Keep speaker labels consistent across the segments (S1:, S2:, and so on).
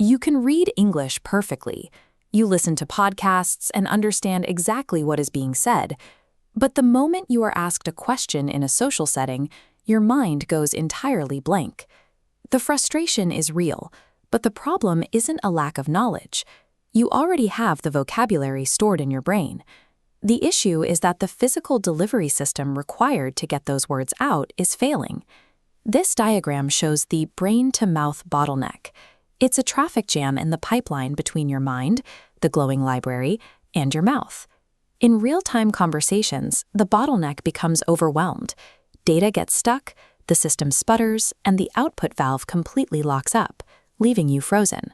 S1: You can read English perfectly. You listen to podcasts and understand exactly what is being said. But the moment you are asked a question in a social setting, your mind goes entirely blank. The frustration is real, but the problem isn't a lack of knowledge. You already have the vocabulary stored in your brain. The issue is that the physical delivery system required to get those words out is failing. This diagram shows the brain-to-mouth bottleneck. It's a traffic jam in the pipeline between your mind, the glowing library, and your mouth. In real-time conversations, the bottleneck becomes overwhelmed. Data gets stuck, the system sputters, and the output valve completely locks up, leaving you frozen.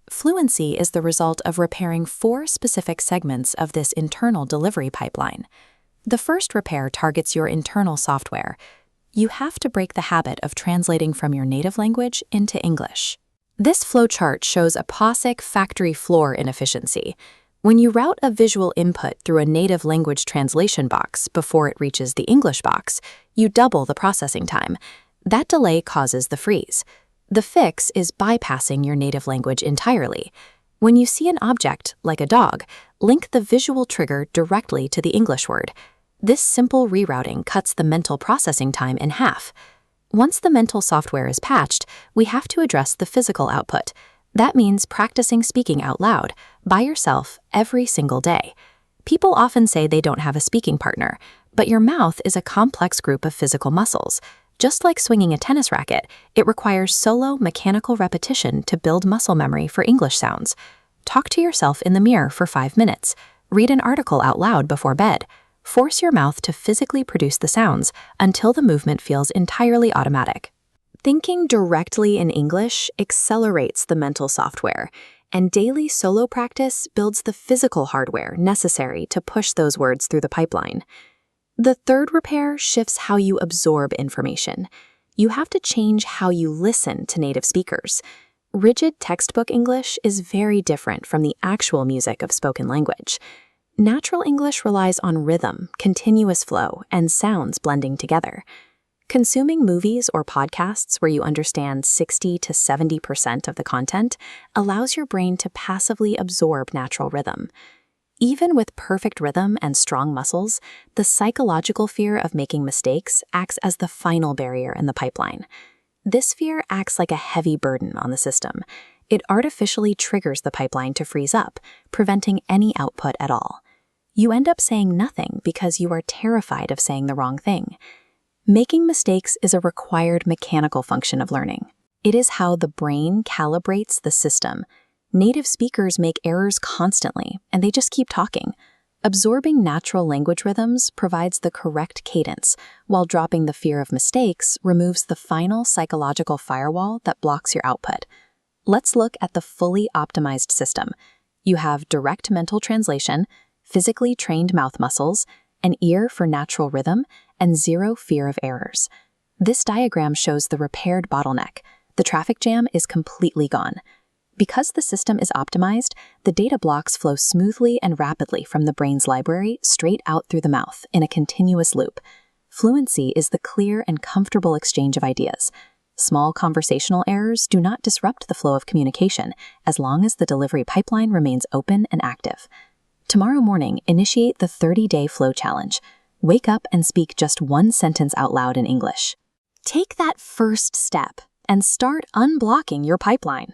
S1: Fluency is the result of repairing 4 specific segments of this internal delivery pipeline. The first repair targets your internal software. You have to break the habit of translating from your native language into English. This flowchart shows a POSIX factory floor inefficiency. When you route a visual input through a native language translation box before it reaches the English box, you double the processing time. That delay causes the freeze. The fix is bypassing your native language entirely. When you see an object, like a dog, link the visual trigger directly to the English word. This simple rerouting cuts the mental processing time in half. Once the mental software is patched, we have to address the physical output. That means practicing speaking out loud, by yourself, every single day. People often say they don't have a speaking partner, but your mouth is a complex group of physical muscles. Just like swinging a tennis racket, it requires solo mechanical repetition to build muscle memory for English sounds. Talk to yourself in the mirror for 5 minutes. Read an article out loud before bed. Force your mouth to physically produce the sounds until the movement feels entirely automatic. Thinking directly in English accelerates the mental software, and daily solo practice builds the physical hardware necessary to push those words through the pipeline. The third repair shifts how you absorb information. You have to change how you listen to native speakers. Rigid textbook English is very different from the actual music of spoken language. Natural English relies on rhythm, continuous flow, and sounds blending together. Consuming movies or podcasts where you understand 60 to 70% of the content allows your brain to passively absorb natural rhythm. Even with perfect rhythm and strong muscles, the psychological fear of making mistakes acts as the final barrier in the pipeline. This fear acts like a heavy burden on the system. It artificially triggers the pipeline to freeze up, preventing any output at all. You end up saying nothing because you are terrified of saying the wrong thing. Making mistakes is a required mechanical function of learning. It is how the brain calibrates the system. Native speakers make errors constantly, and they just keep talking. Absorbing natural language rhythms provides the correct cadence, while dropping the fear of mistakes removes the final psychological firewall that blocks your output. Let's look at the fully optimized system. You have direct mental translation, physically trained mouth muscles, an ear for natural rhythm, and zero fear of errors. This diagram shows the repaired bottleneck. The traffic jam is completely gone. Because the system is optimized, the data blocks flow smoothly and rapidly from the brain's library straight out through the mouth in a continuous loop. Fluency is the clear and comfortable exchange of ideas. Small conversational errors do not disrupt the flow of communication as long as the delivery pipeline remains open and active. Tomorrow morning, initiate the 30-day flow challenge. Wake up and speak just 1 sentence out loud in English. Take that first step and start unblocking your pipeline.